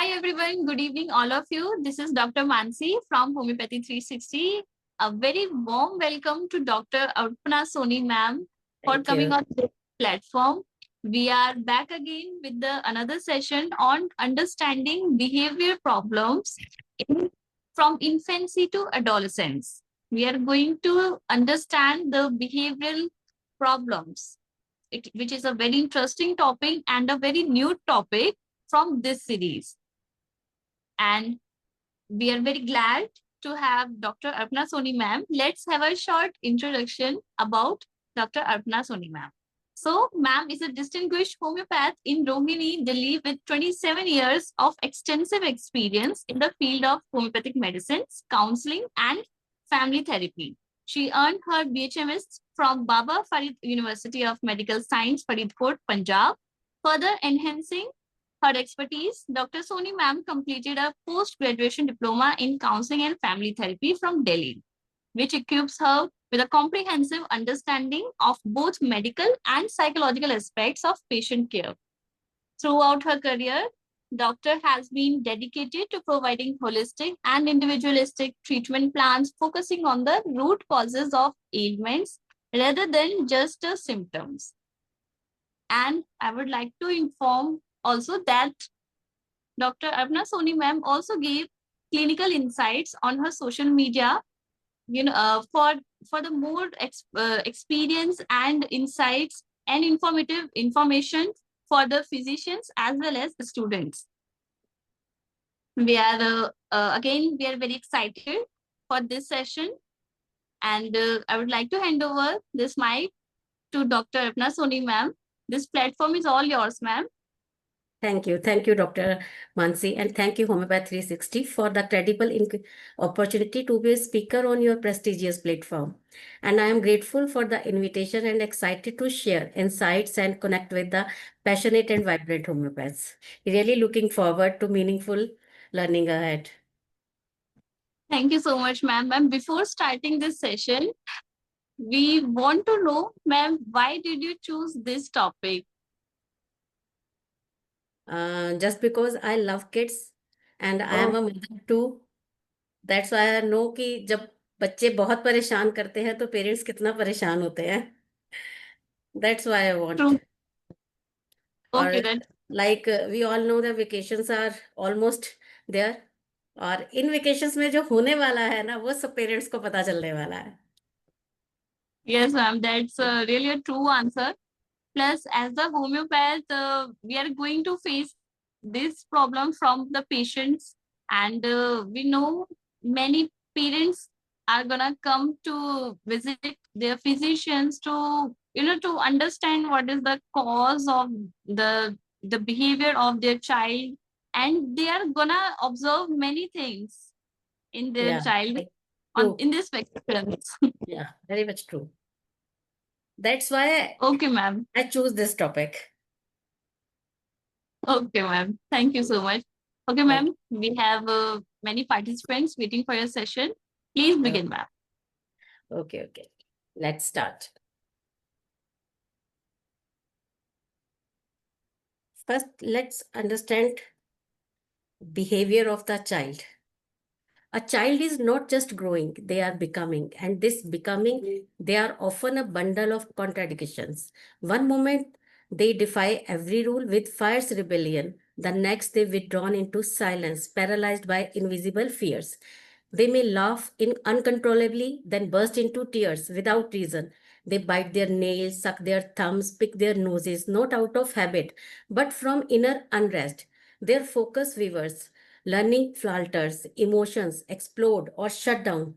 Hi everyone, good evening all of you. This is Dr. Mansi from Homeopathy 360. A very warm welcome to Dr. Arpana Soni ma'am for Thank coming you. on this platform. We are back again with another session on understanding behavior problems from infancy to adolescence. We are going to understand the behavioral problems, which is a very interesting topic and a very new topic from this series. And we are very glad to have Dr. Arpana Soni ma'am. Let's have a short introduction about Dr. Arpana Soni ma'am. So, ma'am is a distinguished homeopath in Rohini, Delhi, with 27 years of extensive experience in the field of homeopathic medicines, counseling, and family therapy. She earned her BHMS from Baba Farid University of Medical Science, Faridkot, Punjab, further enhancing her expertise. Dr. Soni ma'am completed a post-graduation diploma in counseling and family therapy from Delhi, which equips her with a comprehensive understanding of both medical and psychological aspects of patient care. Throughout her career, Doctor has been dedicated to providing holistic and individualistic treatment plans focusing on the root causes of ailments rather than just the symptoms. And I would like to inform also that Dr. Arpana Soni ma'am also gave clinical insights on her social media, for the more experience and insights and informative information for the physicians as well as the students. We are again we are very excited for this session, and I would like to hand over this mic to Dr. Arpana Soni ma'am. This platform is all yours, ma'am. Thank you. Thank you, Dr. Mansi, and thank you, Homeopath 360, for the credible opportunity to be a speaker on your prestigious platform. And I am grateful for the invitation and excited to share insights and connect with the passionate and vibrant homeopaths. Really looking forward to meaningful learning ahead. Thank you so much, ma'am. Ma'am, before starting this session, we want to know, ma'am, why did you choose this topic? Just because I love kids and I am a mother too. That's why I know कि जब बच्चे बहुत परेशान करते हैं तो parents कितना परेशान होते हैं. That's why I want. True. और Okay, then. like we all know the vacations are almost there. और इन वेकेशंस में जो होने वाला है ना वो सब पेरेंट्स को पता चलने वाला है. Yes, ma'am, that's really a true answer. Plus, as the homeopath, we are going to face this problem from the patients, and we know many parents are gonna come to visit their physicians to to understand what is the cause of the behavior of their child, and they are gonna observe many things in their Yeah, child true. in this vacations. Yeah, very much true. That's why Okay, ma'am. I choose this topic. Okay, ma'am. Thank you so much. Okay, Thank ma'am. We have many participants waiting for your session. Please you. begin, ma'am. Okay. Let's start. First, let's understand behavior of the child. A child is not just growing, they are becoming. And this becoming, they are often a bundle of contradictions. One moment, they defy every rule with fierce rebellion. The next, they withdrawn into silence, paralyzed by invisible fears. They may laugh uncontrollably, then burst into tears without reason. They bite their nails, suck their thumbs, pick their noses, not out of habit, but from inner unrest. Their focus weavers, learning falters, emotions explode or shut down.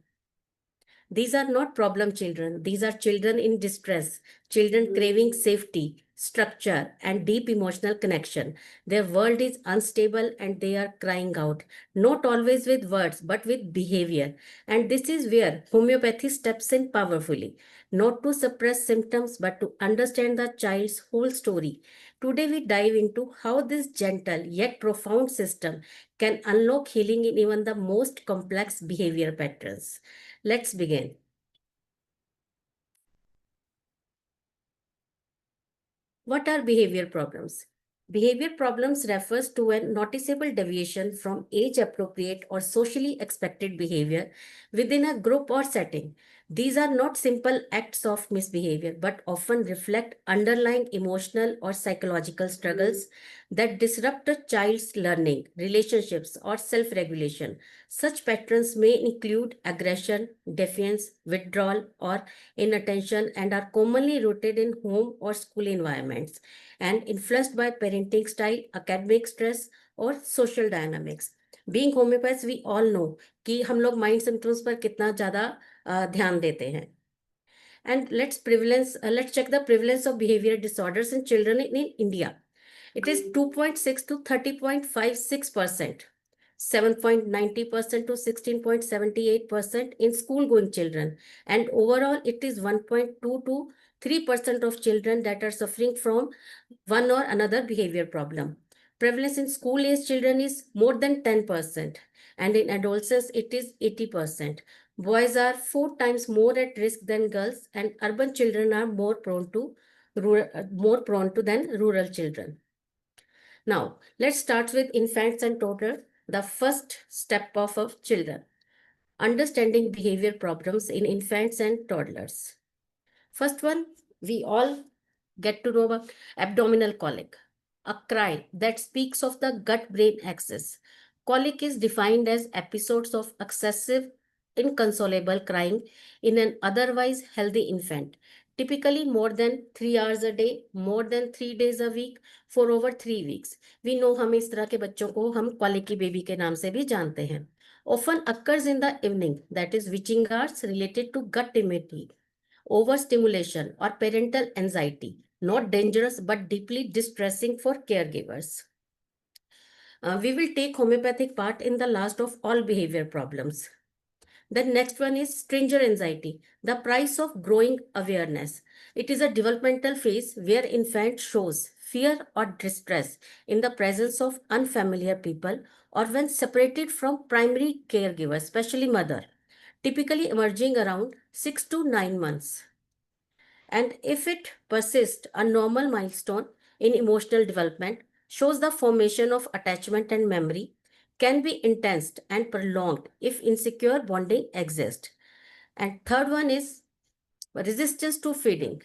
These are not problem children. These are children in distress, children craving safety, structure, and deep emotional connection. Their world is unstable and they are crying out, not always with words, but with behavior. And this is where homeopathy steps in powerfully, not to suppress symptoms, but to understand the child's whole story. Today, we dive into how this gentle yet profound system can unlock healing in even the most complex behavior patterns. Let's begin. What are behavior problems? Behavior problems refers to a noticeable deviation from age-appropriate or socially expected behavior within a group or setting. These are not simple acts of misbehavior, but often reflect underlying emotional or psychological struggles that disrupt a child's learning, relationships, or self-regulation. Such patterns may include aggression, defiance, withdrawal, or inattention, and are commonly rooted in home or school environments and influenced by parenting style, academic stress और social dynamics. Being homeopaths, we all know कि हम लोग mind symptoms पर कितना ज़्यादा ध्यान देते हैं. And let's check the prevalence of behavior disorders in children in India. It is 2.6 to 30.56%, 7.90% to 16.78% in school-going children, and overall it is 1.2 to 3% of children that are suffering from one or another behavior problem. Prevalence in school-age children is more than 10%, and in adolescents it is 80%. Boys are 4 times more at risk than girls, and urban children are more prone to than rural children. Now, let's start with infants and toddlers, the first step of children. Understanding behavior problems in infants and toddlers. First one, we all get to know about abdominal colic, a cry that speaks of the gut-brain axis. Colic is defined as episodes of excessive, inconsolable crying in an otherwise healthy infant, typically more than 3 hours a day, more than 3 days a week, for over 3 weeks. We know हम इस तरह के बच्चों को हम colicky baby के नाम से भी जानते हैं. Often occurs in the evening, that is witching hours related to gut immunity, overstimulation, or parental anxiety. Not dangerous but deeply distressing for caregivers. We will take homeopathic part in the last of all behavior problems. The next one is stranger anxiety, the price of growing awareness. It is a developmental phase where infant shows fear or distress in the presence of unfamiliar people or when separated from primary caregiver, especially mother, typically emerging around 6 to 9 months. And if it persists, a normal milestone in emotional development shows the formation of attachment and memory can be intense and prolonged if insecure bonding exists. And third one is resistance to feeding,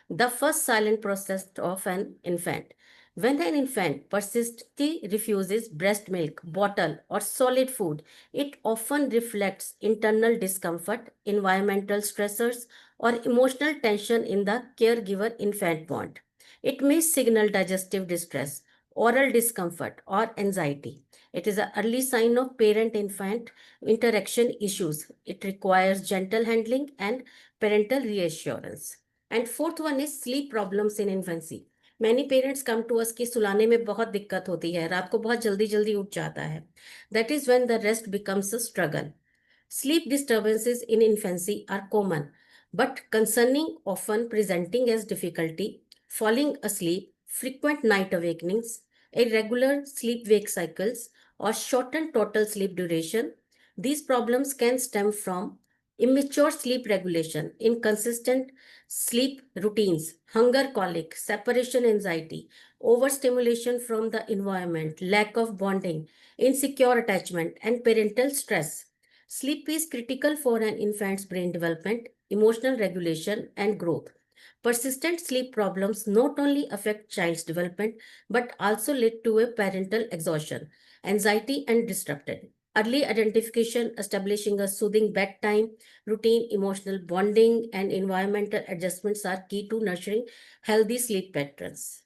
the first silent process of an infant. When an infant persistently refuses breast milk, bottle, or solid food, it often reflects internal discomfort, environmental stressors, or emotional tension in the caregiver-infant bond. It may signal digestive distress, oral discomfort, or anxiety. It is an early sign of parent-infant interaction issues. It requires gentle handling and parental reassurance. And fourth one is sleep problems in infancy. Many parents come to us कि सुलाने में बहुत दिक्कत होती है, रात को बहुत जल्दी जल्दी उठ जाता है. That is when the rest becomes a struggle. Sleep disturbances in infancy are common, but concerning, often presenting as difficulty, falling asleep, frequent night awakenings, irregular sleep-wake cycles, or shortened total sleep duration. These problems can stem from immature sleep regulation, inconsistent sleep routines, hunger colic, separation anxiety, overstimulation from the environment, lack of bonding, insecure attachment, and parental stress. Sleep is critical for an infant's brain development, emotional regulation, and growth. Persistent sleep problems not only affect child's development but also lead to a parental exhaustion, anxiety, and disrupted. Early identification, establishing a soothing bedtime routine, emotional bonding, and environmental adjustments are key to nurturing healthy sleep patterns.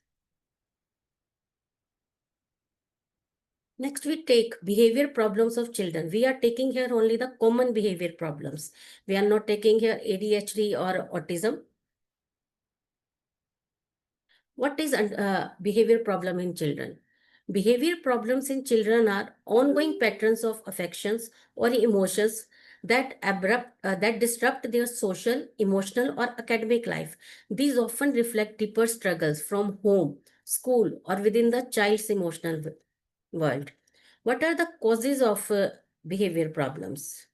Next, we take behavior problems of children. We are taking here only the common behavior problems. We are not taking here ADHD or autism. What is behavior problem in children? Behavior problems in children are ongoing patterns of affections or emotions that disrupt their social, emotional, or academic life. These often reflect deeper struggles from home, school, or within the child's emotional world. What are the causes of behavior problems?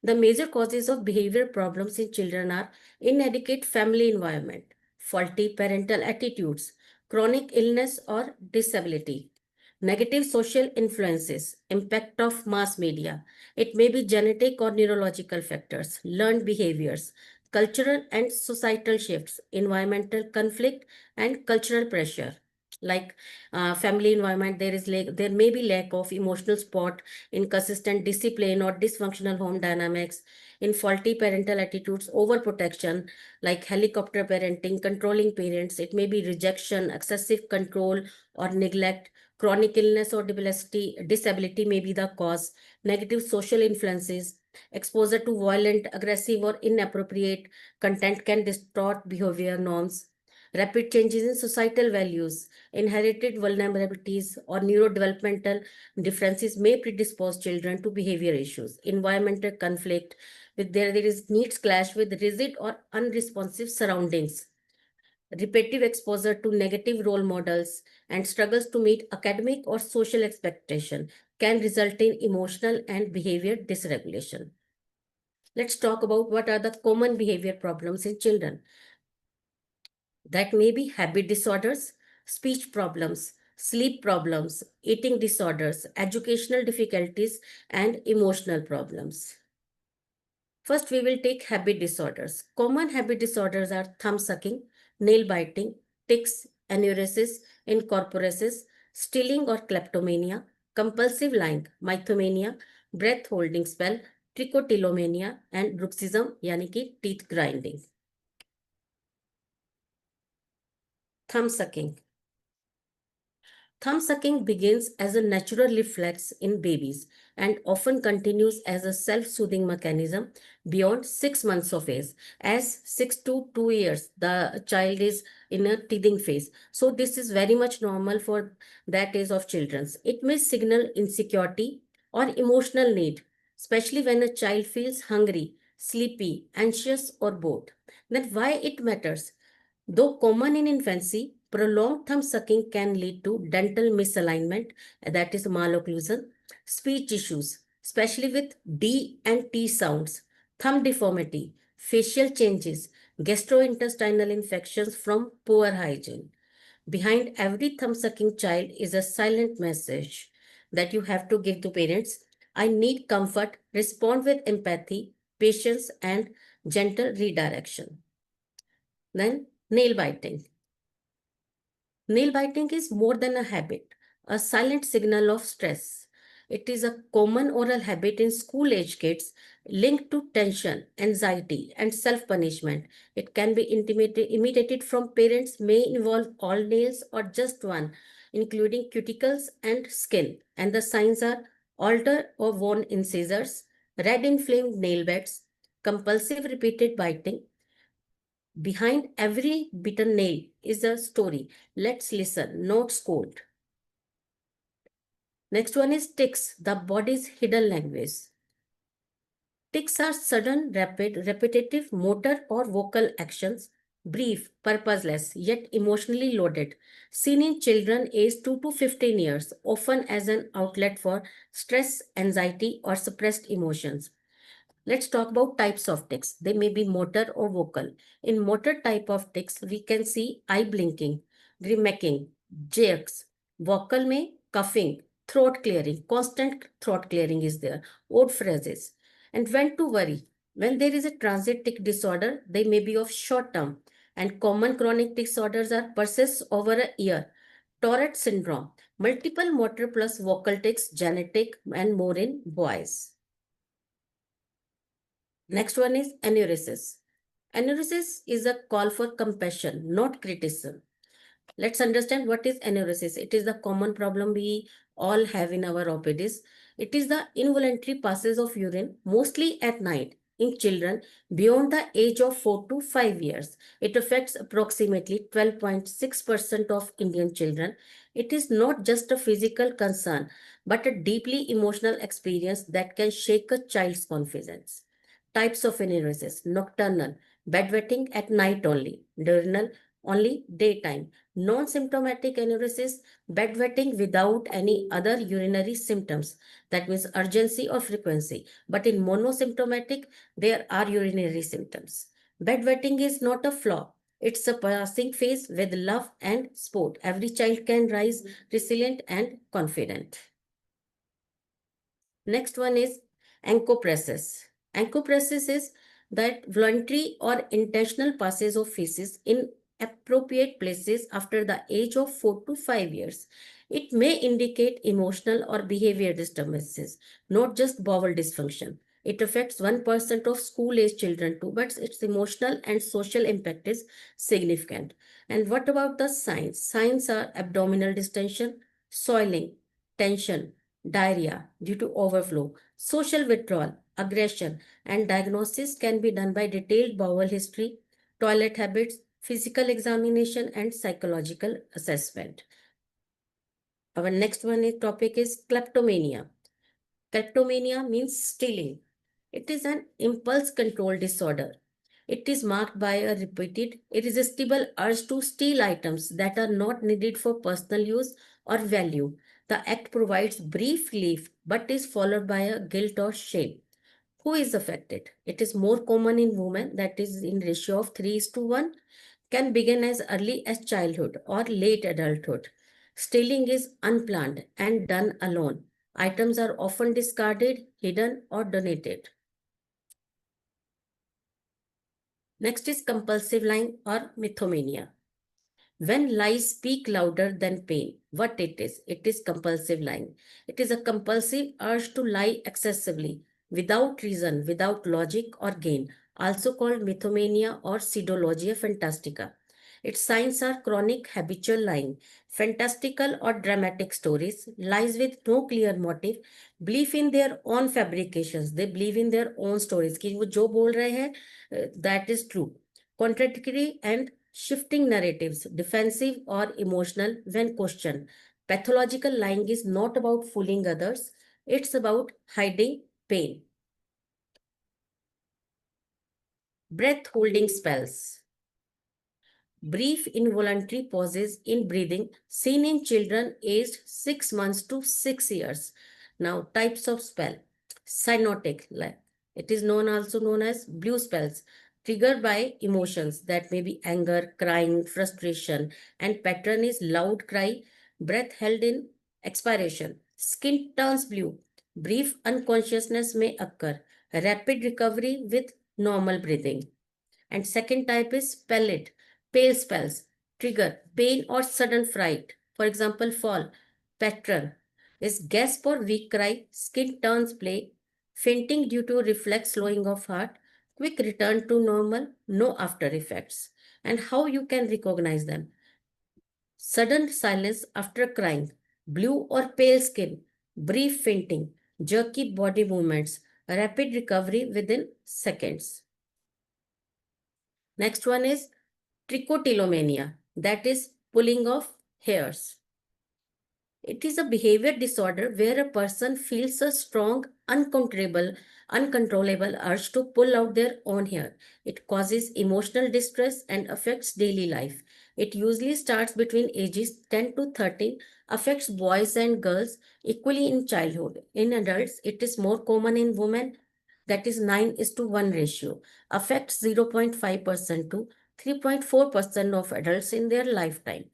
The major causes of behavior problems in children are inadequate family environment, faulty parental attitudes, chronic illness or disability. Negative social influences, impact of mass media. It may be genetic or neurological factors, learned behaviors, cultural and societal shifts, environmental conflict, and cultural pressure. Like family environment, there may be lack of emotional support, inconsistent discipline or dysfunctional home dynamics, in faulty parental attitudes, overprotection, like helicopter parenting, controlling parents. It may be rejection, excessive control or neglect. Chronic illness or disability may be the cause. Negative social influences, exposure to violent, aggressive, or inappropriate content can distort behavior norms. Rapid changes in societal values, inherited vulnerabilities, or neurodevelopmental differences may predispose children to behavior issues. Environmental conflict, there is needs clash with rigid or unresponsive surroundings. Repetitive exposure to negative role models and struggles to meet academic or social expectation can result in emotional and behavior dysregulation. Let's talk about what are the common behavior problems in children. That may be habit disorders, speech problems, sleep problems, eating disorders, educational difficulties, and emotional problems. First, we will take habit disorders. Common habit disorders are thumb sucking, nail biting, tics, enuresis, incorporesis, stealing or kleptomania, compulsive lying, mythomania, breath holding spell, trichotillomania, and bruxism, yani ki teeth grinding. Thumb sucking. Thumb sucking begins as a natural reflex in babies and often continues as a self-soothing mechanism beyond 6 months of age. As 6 to 2 years, the child is in a teething phase. So this is very much normal for that age of children. It may signal insecurity or emotional need, especially when a child feels hungry, sleepy, anxious, or bored. Then why it matters? Though common in infancy, prolonged thumb sucking can lead to dental misalignment, that is malocclusion, speech issues, especially with D and T sounds, thumb deformity, facial changes, gastrointestinal infections from poor hygiene. Behind every thumb sucking child is a silent message that you have to give to parents. I need comfort, respond with empathy, patience, and gentle redirection. Then, nail biting. Nail biting is more than a habit, a silent signal of stress. It is a common oral habit in school age kids linked to tension, anxiety, and self punishment. It can be imitated from parents, may involve all nails or just one, including cuticles and skin. And the signs are altered or worn incisors, red inflamed nail beds, compulsive repeated biting. Behind every bitten nail is a story. Let's listen, not scold. Next one is tics, the body's hidden language. Tics are sudden, rapid, repetitive motor or vocal actions, brief, purposeless, yet emotionally loaded, seen in children aged 2 to 15 years, often as an outlet for stress, anxiety, or suppressed emotions. Let's talk about types of tics. They may be motor or vocal. In motor type of tics, we can see eye blinking, grimacking, jerks. Vocal may coughing, throat clearing, constant throat clearing is there, odd phrases. And when to worry? When there is a transit tic disorder, they may be of short term. And common chronic tic disorders are persist over a year. Tourette syndrome, multiple motor plus vocal tics, genetic and more in boys. Next one is enuresis. Enuresis is a call for compassion, not criticism. Let's understand what is enuresis. It is the common problem we all have in our OPDs. It is the involuntary passage of urine, mostly at night, in children beyond the age of 4 to 5 years. It affects approximately 12.6% of Indian children. It is not just a physical concern, but a deeply emotional experience that can shake a child's confidence. Types of enuresis: nocturnal, bedwetting at night only; diurnal, only daytime; non-symptomatic enuresis, bedwetting without any other urinary symptoms, that means urgency or frequency. But in monosymptomatic, there are urinary symptoms. Bedwetting is not a flaw. It's a passing phase with love and sport. Every child can rise resilient and confident. Next one is ancopresis. Ancopresis is that voluntary or intentional passage of feces in appropriate places after the age of 4 to 5 years. It may indicate emotional or behavior disturbances, not just bowel dysfunction. It affects 1% of school-age children too, but its emotional and social impact is significant. And what about the signs? Signs are abdominal distension, soiling, tension, diarrhea due to overflow, social withdrawal, aggression, and diagnosis can be done by detailed bowel history, toilet habits, physical examination, and psychological assessment. Our next topic is kleptomania. Kleptomania means stealing. It is an impulse control disorder. It is marked by a repeated, irresistible urge to steal items that are not needed for personal use or value. The act provides brief relief but is followed by a guilt or shame. Who is affected? It is more common in women, that is in ratio of 3:1, can begin as early as childhood or late adulthood. Stealing is unplanned and done alone. Items are often discarded, hidden, or donated. Next is compulsive lying or mythomania. When lies speak louder than pain, what it is? It is compulsive lying. It is a compulsive urge to lie excessively, without reason, without logic or gain, also called mythomania or pseudologia fantastica. Its signs are chronic habitual lying, fantastical or dramatic stories, lies with no clear motive, belief in their own fabrications. They believe in their own stories कि वो जो बोल रहे हैं that is true. Contradictory and shifting narratives, defensive or emotional when questioned. Pathological lying is not about fooling others, it's about hiding pain. Breath holding spells. Brief involuntary pauses in breathing seen in children aged 6 months to 6 years. Now, types of spell. Cyanotic, it is also known as blue spells, triggered by emotions that may be anger, crying, frustration, and pattern is loud cry, breath held in expiration. Skin turns blue. Brief unconsciousness may occur. Rapid recovery with normal breathing. And second type is pallid, pale spells, trigger pain or sudden fright. For example, fall, pattern is gasp or weak cry, skin turns pale, fainting due to reflex slowing of heart, quick return to normal, no after effects. And how you can recognize them? Sudden silence after crying, blue or pale skin, brief fainting, jerky body movements, rapid recovery within seconds. Next one is trichotillomania, that is pulling of hairs. It is a behavior disorder where a person feels a strong, uncontrollable urge to pull out their own hair. It causes emotional distress and affects daily life. It usually starts between ages 10 to 13, affects boys and girls equally in childhood. In adults, it is more common in women, that is 9:1 ratio, affects 0.5% to 3.4% of adults in their lifetime.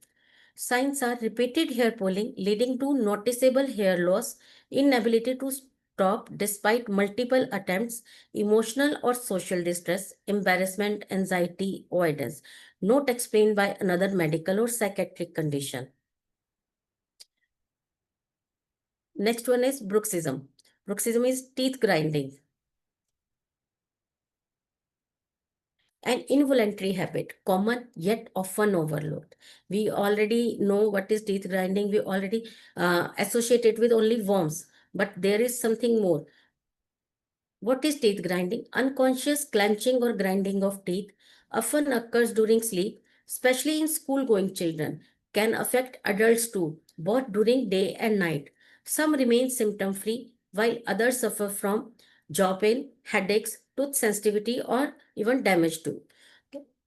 Signs are repeated hair pulling leading to noticeable hair loss, inability to stop despite multiple attempts, emotional or social distress, embarrassment, anxiety, avoidance, not explained by another medical or psychiatric condition. Next one is bruxism. Bruxism is teeth grinding. An involuntary habit, common yet often overlooked. We already know what is teeth grinding. We already associate it with only worms, but there is something more. What is teeth grinding? Unconscious clenching or grinding of teeth often occurs during sleep, especially in school-going children. Can affect adults too, both during day and night. Some remain symptom-free, while others suffer from jaw pain, headaches, tooth sensitivity, or even damage too.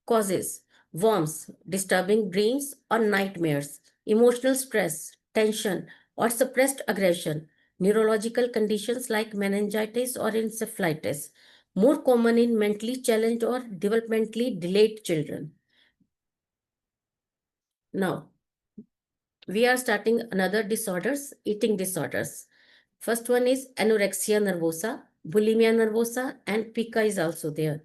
Causes: worms, disturbing dreams or nightmares, emotional stress, tension, or suppressed aggression, neurological conditions like meningitis or encephalitis, more common in mentally challenged or developmentally delayed children. Now, we are starting another disorders, eating disorders. First one is anorexia nervosa, bulimia nervosa, and pica is also there.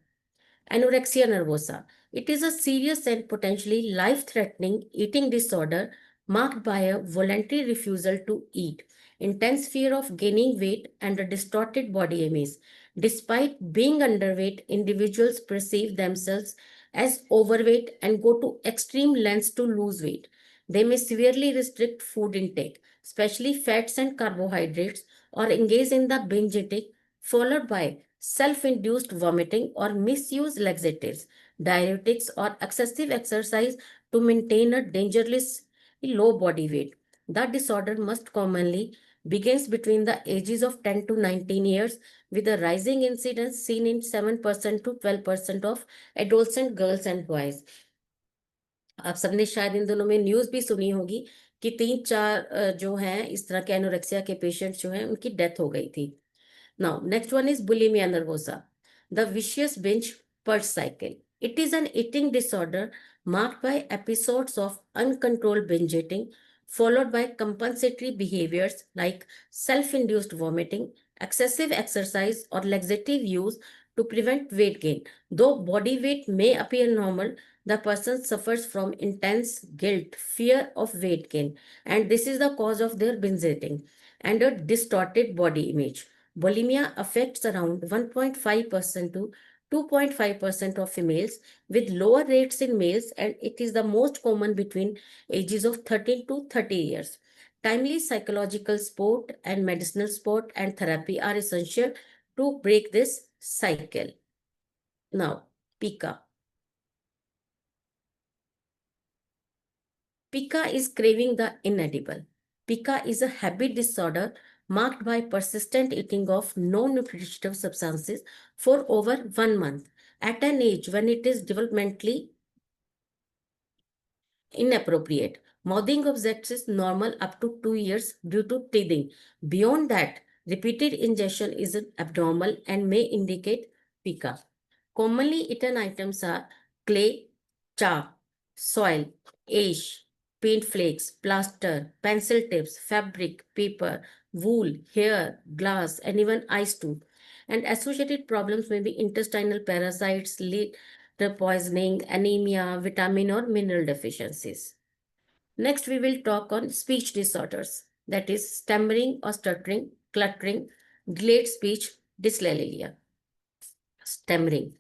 Anorexia nervosa. It is a serious and potentially life-threatening eating disorder marked by a voluntary refusal to eat, intense fear of gaining weight, and a distorted body image. Despite being underweight, individuals perceive themselves as overweight and go to extreme lengths to lose weight. They may severely restrict food intake, especially fats and carbohydrates, or engage in the binge eating, followed by self-induced vomiting or misuse laxatives, diuretics, or excessive exercise to maintain a dangerously low body weight. The disorder most commonly begins between the ages of 10 to 19 years with a rising incidence seen in 7% to 12% of adolescent girls and boys. आप सबने शायद इन दिनों में news भी सुनी होगी कि 3-4 जो हैं इस तरह के एनोरेक्सिया के पेशेंट्स जो हैं उनकी डेथ हो गई थी. Now, next one is bulimia nervosa, the vicious binge purge cycle. It is an eating disorder marked by episodes of uncontrolled binge eating, followed by compensatory behaviors like self-induced vomiting, excessive exercise, or laxative use to prevent weight gain. Though body weight may appear normal, the person suffers from intense guilt, fear of weight gain, and this is the cause of their binge eating and a distorted body image. Bulimia affects around 1.5% to 2.5% of females with lower rates in males, and it is the most common between ages of 13 to 30 years. Timely psychological support and medicinal support and therapy are essential to break this cycle. Now, pica. Pica is craving the inedible. Pica is a habit disorder marked by persistent eating of non-nutritive substances for over 1 month at an age when it is developmentally inappropriate. Mouthing of zest is normal up to 2 years due to teething. Beyond that, repeated ingestion is abnormal and may indicate pica. Commonly eaten items are clay, chalk, soil, ash, paint flakes, plaster, pencil tips, fabric, paper, wool, hair, glass, and even ice too. And associated problems may be intestinal parasites, liver poisoning, anemia, vitamin or mineral deficiencies. Next, we will talk on speech disorders, that is stammering or stuttering, cluttering, delayed speech, dyslexia. Stammering.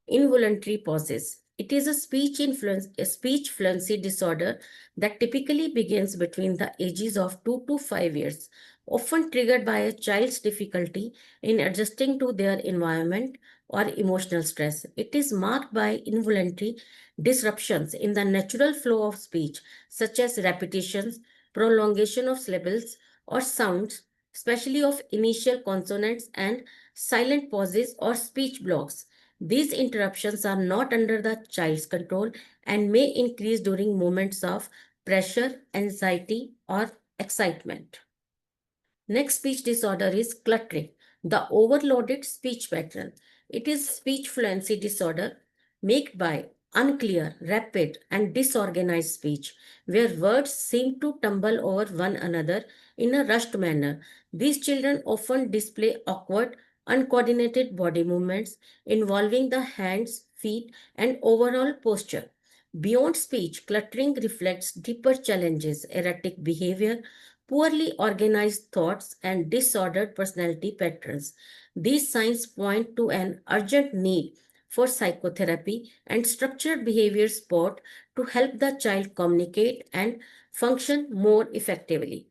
Involuntary pauses. It is a speech fluency disorder that typically begins between the ages of 2 to 5 years, often triggered by a child's difficulty in adjusting to their environment or emotional stress. It is marked by involuntary disruptions in the natural flow of speech, such as repetitions, prolongation of syllables or sounds, especially of initial consonants, and silent pauses or speech blocks. These interruptions are not under the child's control and may increase during moments of pressure, anxiety, or excitement. Next speech disorder is cluttering, the overloaded speech pattern. It is speech fluency disorder marked by unclear, rapid, and disorganized speech, where words seem to tumble over one another in a rushed manner. These children often display awkward, uncoordinated body movements involving the hands, feet, and overall posture. Beyond speech, cluttering reflects deeper challenges, erratic behavior, poorly organized thoughts, and disordered personality patterns. These signs point to an urgent need for psychotherapy and structured behavior support to help the child communicate and function more effectively.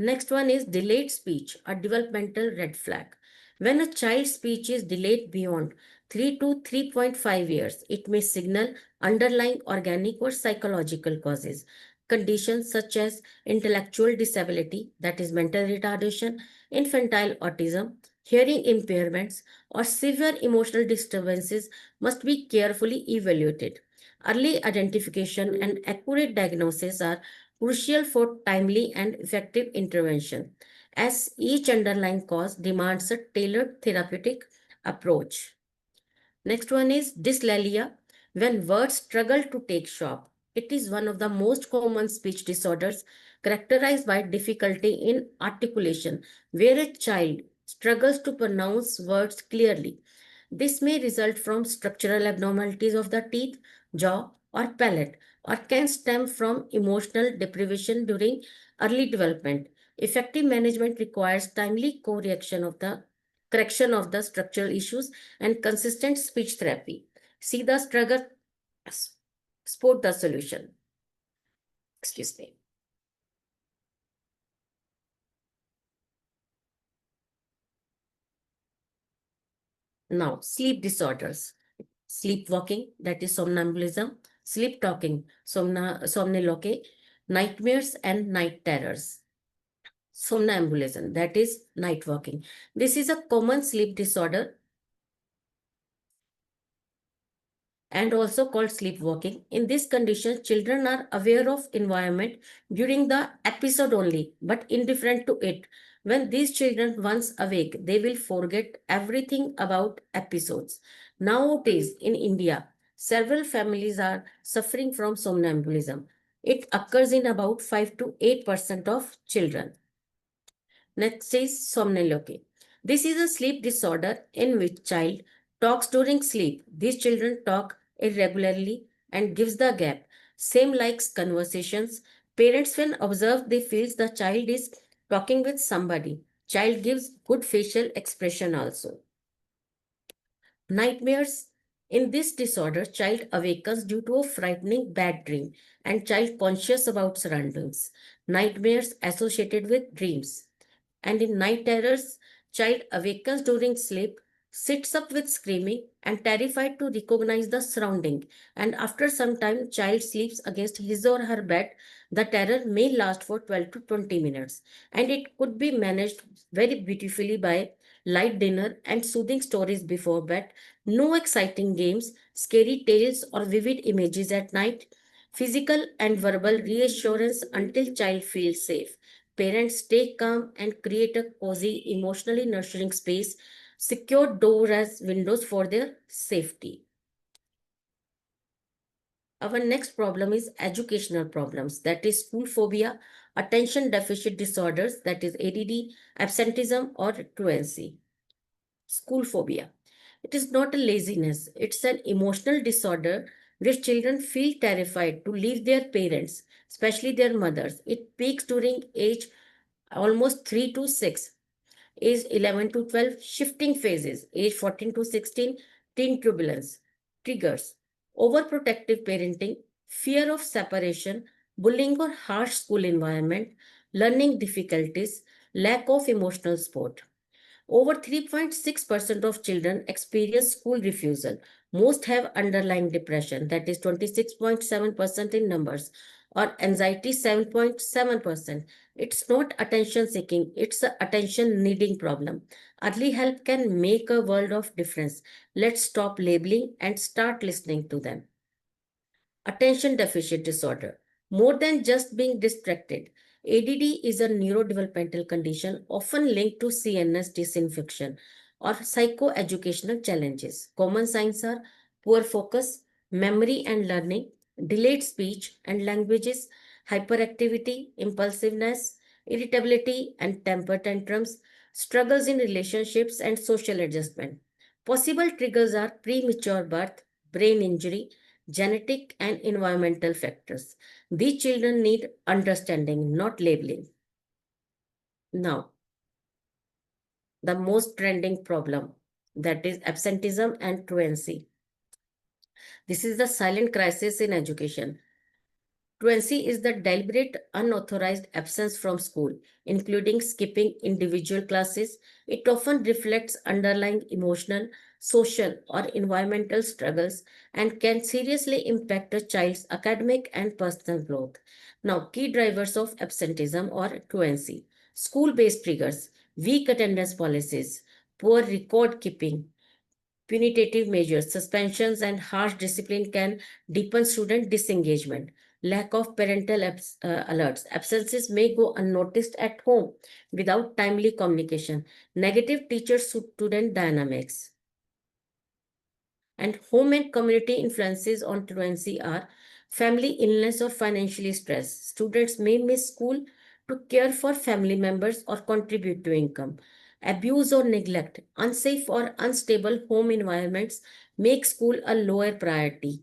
Next one is delayed speech, a developmental red flag. When a child's speech is delayed beyond 3 to 3.5 years, it may signal underlying organic or psychological causes. Conditions such as intellectual disability, that is mental retardation, infantile autism, hearing impairments, or severe emotional disturbances must be carefully evaluated. Early identification and accurate diagnosis are crucial for timely and effective intervention, as each underlying cause demands a tailored therapeutic approach. Next one is dyslexia, when words struggle to take shape. It is one of the most common speech disorders characterized by difficulty in articulation, where a child struggles to pronounce words clearly. This may result from structural abnormalities of the teeth, jaw, or palate, or can stem from emotional deprivation during early development. Effective management requires timely correction of the structural issues and consistent speech therapy. See the struggle, sport the solution. Excuse me. Now, sleep disorders. Sleepwalking, that is somnambulism, sleep talking, somniloquy, nightmares and night terrors. Somnambulism, that is night walking. This is a common sleep disorder and also called sleepwalking. In this condition, children are aware of environment during the episode only, but indifferent to it. When these children once awake, they will forget everything about episodes. Nowadays, in India, several families are suffering from somnambulism. It occurs in about 5 to 8% of children. Next is somniloquy. This is a sleep disorder in which child talks during sleep. These children talk irregularly and gives the gap. Same likes conversations. Parents when observe they feels the child is talking with somebody. Child gives good facial expression also. Nightmares. In this disorder, child awakens due to a frightening bad dream and child conscious about surroundings. Nightmares associated with dreams. And in night terrors, child awakens during sleep, sits up with screaming and terrified to recognize the surrounding. And after some time, child sleeps against his or her bed. The terror may last for 12 to 20 minutes. And it could be managed very beautifully by light dinner and soothing stories before bed, no exciting games, scary tales or vivid images at night, physical and verbal reassurance until child feels safe. Parents stay calm and create a cozy, emotionally nurturing space, secure doors as windows for their safety. Our next problem is educational problems, that is school phobia, attention deficit disorders, that is ADD, absenteeism or truancy. School phobia. It is not a laziness, it's an emotional disorder where children feel terrified to leave their parents, especially their mothers. It peaks during age almost 3 to 6, age 11 to 12, shifting phases, age 14 to 16, teen turbulence, triggers, overprotective parenting, fear of separation, bullying or harsh school environment, learning difficulties, lack of emotional support. Over 3.6% of children experience school refusal. Most have underlying depression, that is 26.7% in numbers, or anxiety 7.7%. It's not attention seeking, it's a attention needing problem. Early help can make a world of difference. Let's stop labeling and start listening to them. Attention deficit disorder. More than just being distracted, ADD is a neurodevelopmental condition often linked to CNS disinfection or psychoeducational challenges. Common signs are poor focus, memory and learning, delayed speech and languages, hyperactivity, impulsiveness, irritability and temper tantrums, struggles in relationships and social adjustment. Possible triggers are premature birth, brain injury, genetic and environmental factors. These children need understanding, not labeling. Now, the most trending problem, that is absenteeism and truancy. This is the silent crisis in education. Truancy is the deliberate unauthorized absence from school, including skipping individual classes. It often reflects underlying emotional, social, or environmental struggles and can seriously impact a child's academic and personal growth. Now, key drivers of absenteeism or truancy. School-based triggers, weak attendance policies, poor record keeping, punitive measures, suspensions, and harsh discipline can deepen student disengagement. Lack of parental alerts. Absences may go unnoticed at home without timely communication. Negative teacher student dynamics. And home and community influences on truancy are family illness or financially stress. Students may miss school to care for family members or contribute to income. Abuse or neglect, unsafe or unstable home environments make school a lower priority.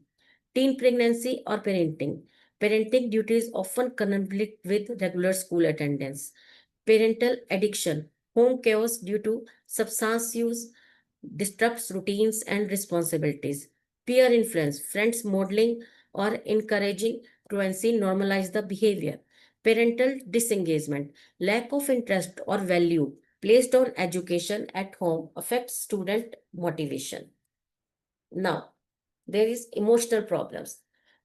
Teen pregnancy or parenting. Parenting duties often conflict with regular school attendance. Parental addiction, home chaos due to substance use, disrupts routines and responsibilities. Peer influence, friends modeling or encouraging truancy normalize the behavior. Parental disengagement, lack of interest or value placed on education at home affects student motivation. Now, there is emotional problems,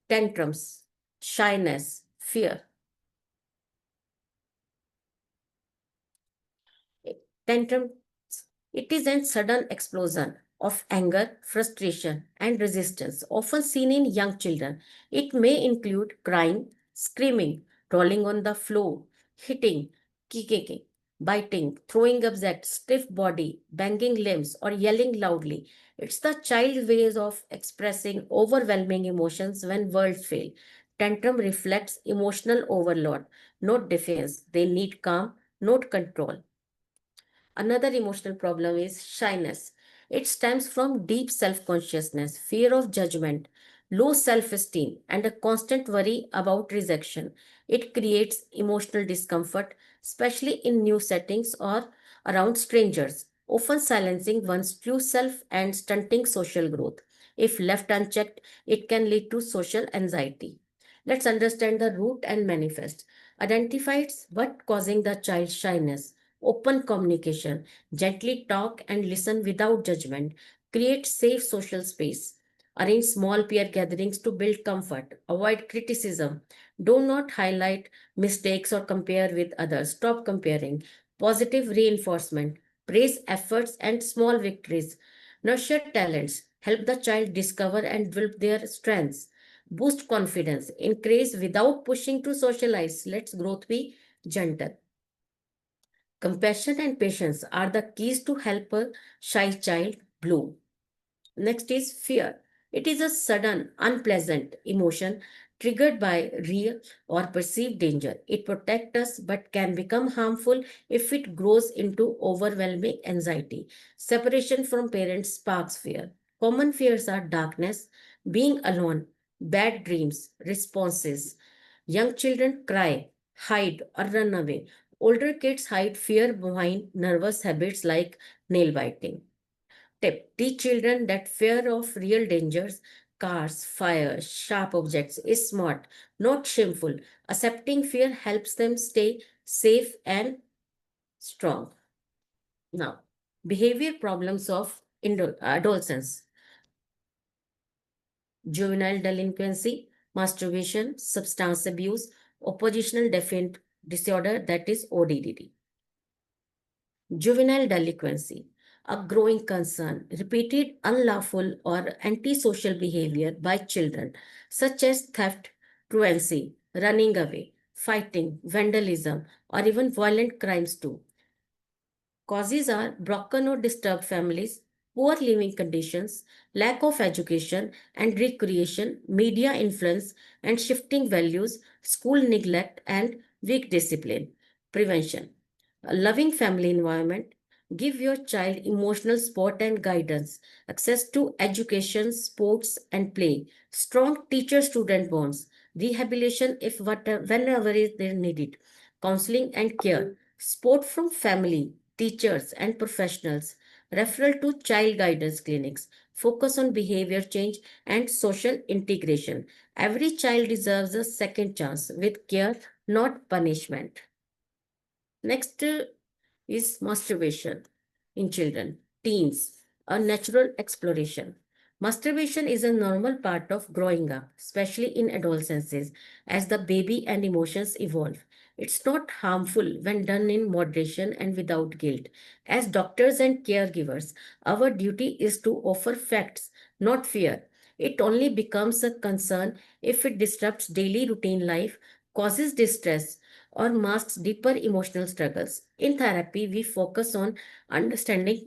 tantrums, shyness, fear. Tantrum, it is a sudden explosion of anger, frustration, and resistance, often seen in young children. It may include crying, screaming, rolling on the floor, hitting, kicking, biting, throwing objects, stiff body, banging limbs, or yelling loudly. It's the child's ways of expressing overwhelming emotions when words fail. Tantrum reflects emotional overload, not defense. They need calm, not control. Another emotional problem is shyness. It stems from deep self consciousness, fear of judgment, low self esteem, and a constant worry about rejection. It creates emotional discomfort, especially in new settings or around strangers, often silencing one's true self and stunting social growth. If left unchecked, it can lead to social anxiety. Let's understand the root and manifest. Identifies what causing the child's shyness. Open communication, gently talk and listen without judgment, create safe social space, arrange small peer gatherings to build comfort, avoid criticism, do not highlight mistakes or compare with others, stop comparing, positive reinforcement, praise efforts and small victories, nurture talents, help the child discover and develop their strengths, boost confidence, encourage without pushing to socialize, let growth be gentle. Compassion and patience are the keys to help a shy child bloom. Next is fear. It is a sudden, unpleasant emotion triggered by real or perceived danger. It protects us but can become harmful if it grows into overwhelming anxiety. Separation from parents sparks fear. Common fears are darkness, being alone, bad dreams, responses. Young children cry, hide, or run away. Older kids hide fear behind nervous habits like nail biting. Tip: teach children that fear of real dangers, cars, fire, sharp objects is smart, not shameful. Accepting fear helps them stay safe and strong. Now, behavior problems of adolescents, juvenile delinquency, masturbation, substance abuse, oppositional defiant disorder, that is ODD. Juvenile delinquency, a growing concern, repeated unlawful or antisocial behavior by children, such as theft, truancy, running away, fighting, vandalism, or even violent crimes too. Causes are broken or disturbed families, poor living conditions, lack of education and recreation, media influence and shifting values, school neglect, and weak discipline. Prevention: a loving family environment. Give your child emotional support and guidance, access to education, sports, and play, strong teacher student bonds, rehabilitation if whenever is they needed, counseling and care, support from family, teachers, and professionals, referral to child guidance clinics, focus on behavior change and social integration. Every child deserves a second chance with care, not punishment. Next is masturbation in children, teens, a natural exploration. Masturbation is a normal part of growing up, especially in adolescence, as the baby and emotions evolve. It's not harmful when done in moderation and without guilt. As doctors and caregivers, our duty is to offer facts, not fear. It only becomes a concern if it disrupts daily routine life, causes distress, or masks deeper emotional struggles. In therapy, we focus on understanding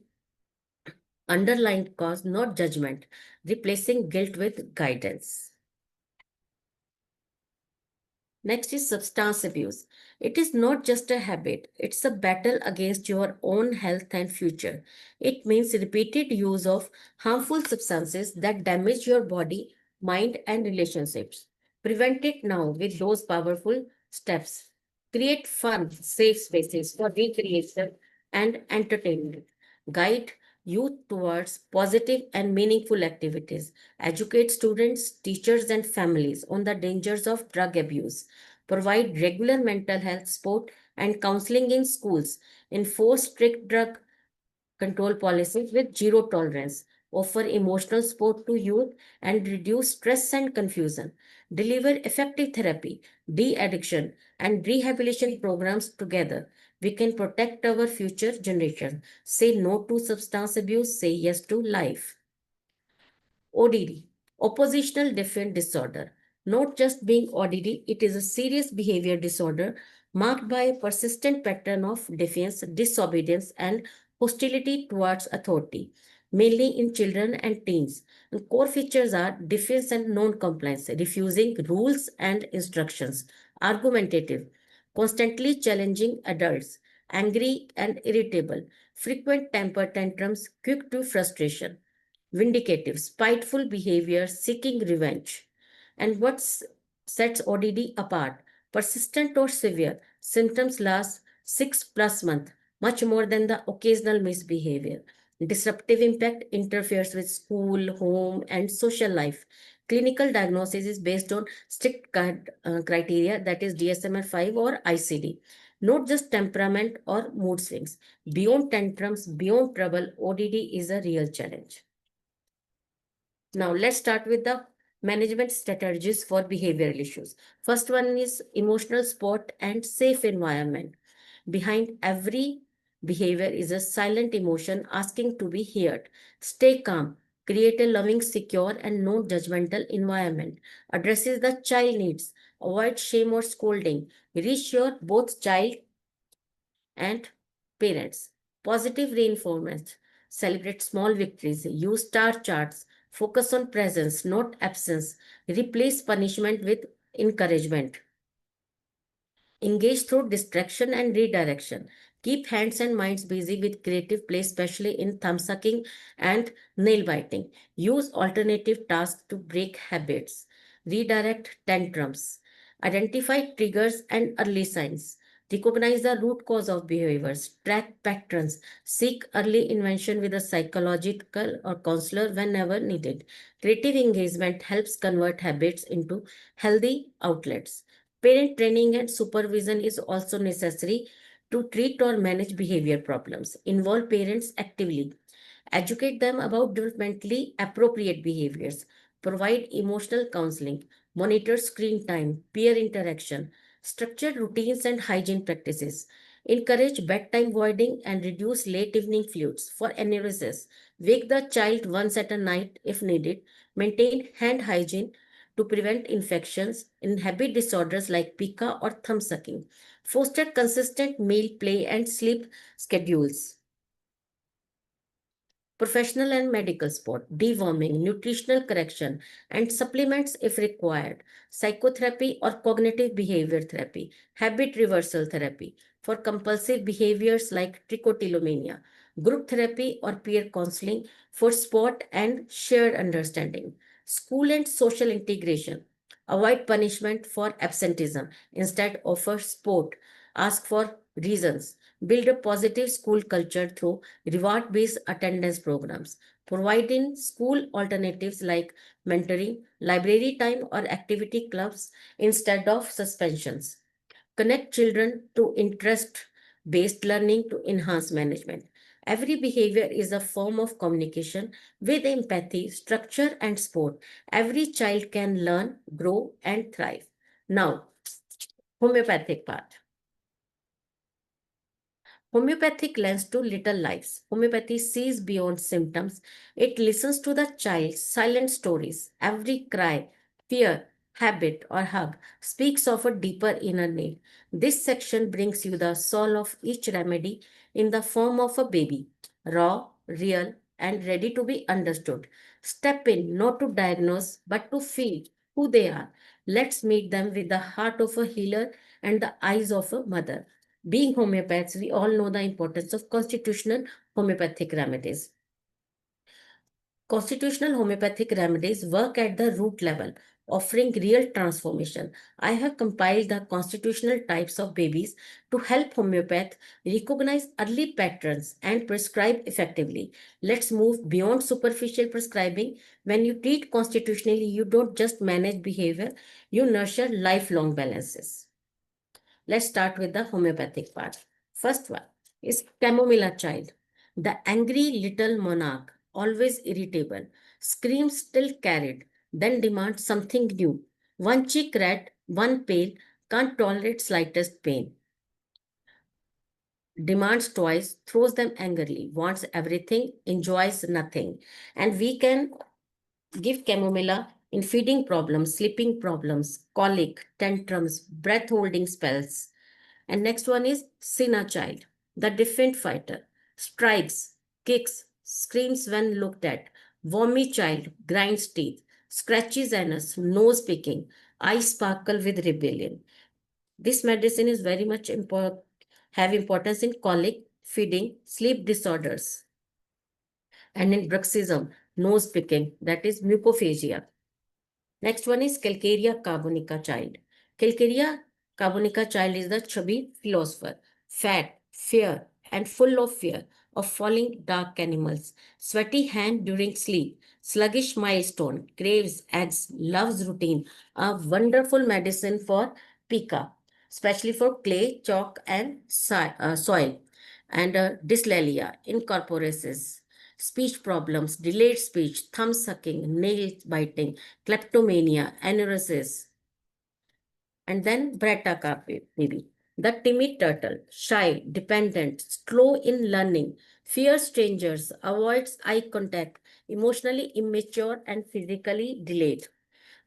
underlying cause, not judgment, replacing guilt with guidance. Next is substance abuse. It is not just a habit, it's a battle against your own health and future. It means repeated use of harmful substances that damage your body, mind, and relationships. Prevent it now with those powerful steps. Create fun, safe spaces for recreation and entertainment. Guide youth towards positive and meaningful activities. Educate students, teachers, and families on the dangers of drug abuse. Provide regular mental health support and counseling in schools. Enforce strict drug control policies with zero tolerance. Offer emotional support to youth and reduce stress and confusion. Deliver effective therapy, de addiction, and rehabilitation programs together. We can protect our future generation. Say no to substance abuse, say yes to life. ODD, oppositional defiant disorder. Not just being ODD, it is a serious behavior disorder marked by a persistent pattern of defiance, disobedience, and hostility towards authority, mainly in children and teens. And core features are defiance and non-compliance, refusing rules and instructions, argumentative, constantly challenging adults, angry and irritable, frequent temper tantrums, quick to frustration, vindicative, spiteful behavior, seeking revenge. And sets ODD apart? Persistent or severe, symptoms last 6+ months, much more than the occasional misbehavior. Disruptive impact interferes with school, home, and social life. Clinical diagnosis is based on strict criteria, that is DSM-5 or ICD, not just temperament or mood swings. Beyond tantrums, beyond trouble, ODD is a real challenge. Now, let's start with the management strategies for behavioral issues. First one is emotional support and safe environment. Behind every behavior is a silent emotion asking to be heard. Stay calm. Create a loving, secure, and non-judgmental environment. Addresses the child needs. Avoid shame or scolding. Reassure both child and parents. Positive reinforcement. Celebrate small victories. Use star charts. Focus on presence, not absence. Replace punishment with encouragement. Engage through distraction and redirection. Keep hands and minds busy with creative play, especially in thumb sucking and nail biting. Use alternative tasks to break habits. Redirect tantrums. Identify triggers and early signs. Recognize the root cause of behaviors. Track patterns. Seek early intervention with a psychological or counselor whenever needed. Creative engagement helps convert habits into healthy outlets. Parent training and supervision is also necessary to treat or manage behavior problems. Involve parents actively. Educate them about developmentally appropriate behaviors. Provide emotional counseling. Monitor screen time, peer interaction. Structure routines and hygiene practices. Encourage bedtime voiding and reduce late evening fluids. For analysis, wake the child once at a night if needed. Maintain hand hygiene to prevent infections in habit disorders like pica or thumb sucking. Foster consistent meal, play, and sleep schedules. Professional and medical support, deworming, nutritional correction, and supplements if required, psychotherapy or cognitive behavior therapy, habit reversal therapy for compulsive behaviors like trichotillomania, group therapy or peer counseling for support and shared understanding, school and social integration. Avoid punishment for absenteeism. Instead, offer support. Ask for reasons. Build a positive school culture through reward-based attendance programs, providing school alternatives like mentoring, library time, or activity clubs instead of suspensions. Connect children to interest-based learning to enhance management. Every behavior is a form of communication with empathy, structure, and support. Every child can learn, grow, and thrive. Now, homeopathic part. Homeopathic lends to little lives. Homeopathy sees beyond symptoms. It listens to the child's silent stories. Every cry, fear, habit, or hug speaks of a deeper inner need. This section brings you the soul of each remedy in the form of a baby, raw, real, and ready to be understood. Step in not to diagnose, but to feel who they are. Let's meet them with the heart of a healer and the eyes of a mother. Being homeopaths, we all know the importance of constitutional homeopathic remedies. Constitutional homeopathic remedies work at the root level, offering real transformation. I have compiled the constitutional types of babies to help homeopaths recognize early patterns and prescribe effectively. Let's move beyond superficial prescribing. When you treat constitutionally, you don't just manage behavior, you nurture lifelong balances. Let's start with the homeopathic part. First one is Chamomilla child, the angry little monarch, always irritable, screams still carried, then demands something new. One cheek red, one pale, can't tolerate slightest pain. Demands twice, throws them angrily, wants everything, enjoys nothing. And we can give chamomilla in feeding problems, sleeping problems, colic, tantrums, breath holding spells. And next one is Sina child, the defiant fighter, strikes, kicks, screams when looked at. Wormy child, grinds teeth, scratches anus, nose picking, eyes sparkle with rebellion. This medicine is very much have importance in colic, feeding, sleep disorders, and in bruxism, nose picking, that is mucophagia. Next one is Calcaria carbonica child. Calcaria carbonica child is the chubby philosopher, fat, fair, and full of fear of falling dark animals, sweaty hand during sleep, sluggish milestone, craves eggs, loves routine, a wonderful medicine for pica, especially for clay, chalk, and soil, and dyslalia, incorporesis, speech problems, delayed speech, thumb sucking, nail biting, kleptomania, anuresis, and then brattaca baby. The timid turtle, shy, dependent, slow in learning, fears strangers, avoids eye contact, emotionally immature and physically delayed.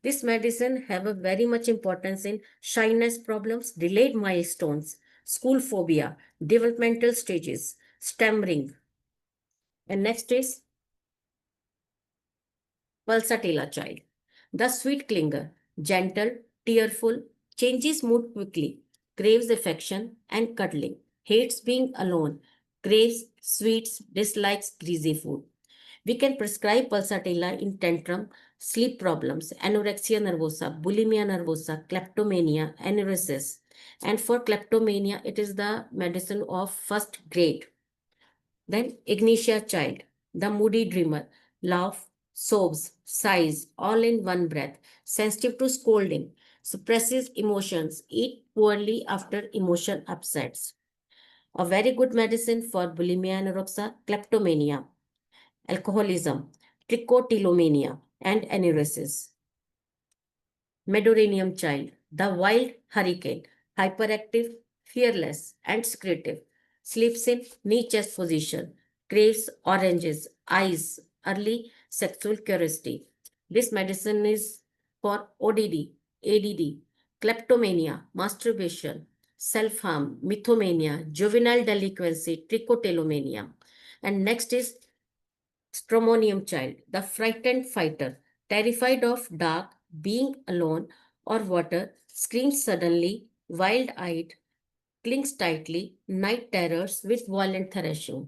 This medicine have a very much importance in shyness problems, delayed milestones, school phobia, developmental stages, stammering. And next is Pulsatilla child. The sweet clinger, gentle, tearful, changes mood quickly, craves affection and cuddling, hates being alone, craves sweets, dislikes greasy food. We can prescribe Pulsatilla in tantrum, sleep problems, anorexia nervosa, bulimia nervosa, kleptomania, anuresis. And for kleptomania, it is the medicine of first grade. Then Ignitia child, the moody dreamer, laugh, sobs, sighs, all in one breath, sensitive to scolding, suppresses emotions, eat poorly after emotion upsets. A very good medicine for bulimia anorexia, kleptomania, alcoholism, trichotillomania, and anuresis. Medorrhinium child, the wild hurricane, hyperactive, fearless, and secretive, sleeps in knee chest position, craves oranges, eyes, early sexual curiosity. This medicine is for ODD, ADD, kleptomania, masturbation, self harm, mythomania, juvenile delinquency, trichotillomania. And next is Stromonium child, the frightened fighter, terrified of dark, being alone or water, screams suddenly, wild-eyed, clings tightly, night terrors with violent thrashing.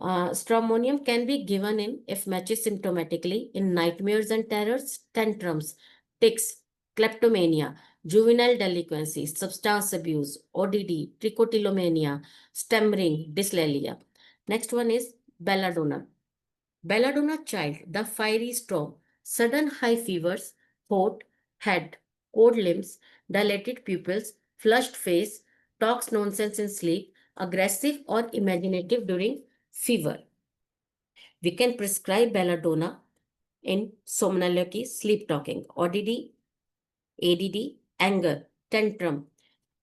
Stramonium can be given in, if matches symptomatically, in nightmares and terrors, tantrums, tics, kleptomania, juvenile delinquency, substance abuse, ODD, trichotillomania, stammering, dyslalia. Next one is belladonna. Belladonna child, the fiery storm, sudden high fevers, hot, head, cold limbs, dilated pupils, flushed face, talks nonsense in sleep, aggressive or imaginative during fever. We can prescribe belladonna in somnolurky, sleep talking, ODD, ADD, anger, tantrum.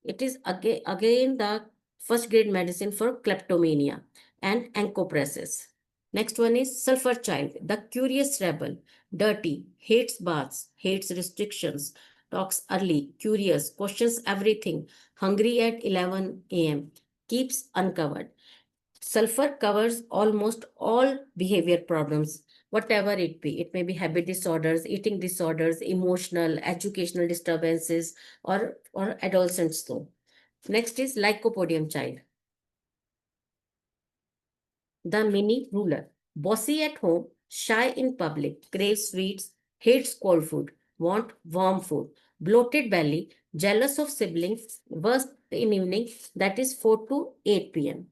It is again the first grade medicine for kleptomania and encopresis. Next one is sulfur child, the curious rebel, dirty, hates baths, hates restrictions, talks early, curious, questions everything, hungry at 11 a.m., keeps uncovered. Sulfur covers almost all behavior problems, whatever it be. It may be habit disorders, eating disorders, emotional, educational disturbances, or adolescents though. Next is Lycopodium child. The mini ruler. Bossy at home, shy in public, craves sweets, hates cold food, want warm food, bloated belly, jealous of siblings, worst in evening, that is 4 to 8 p.m.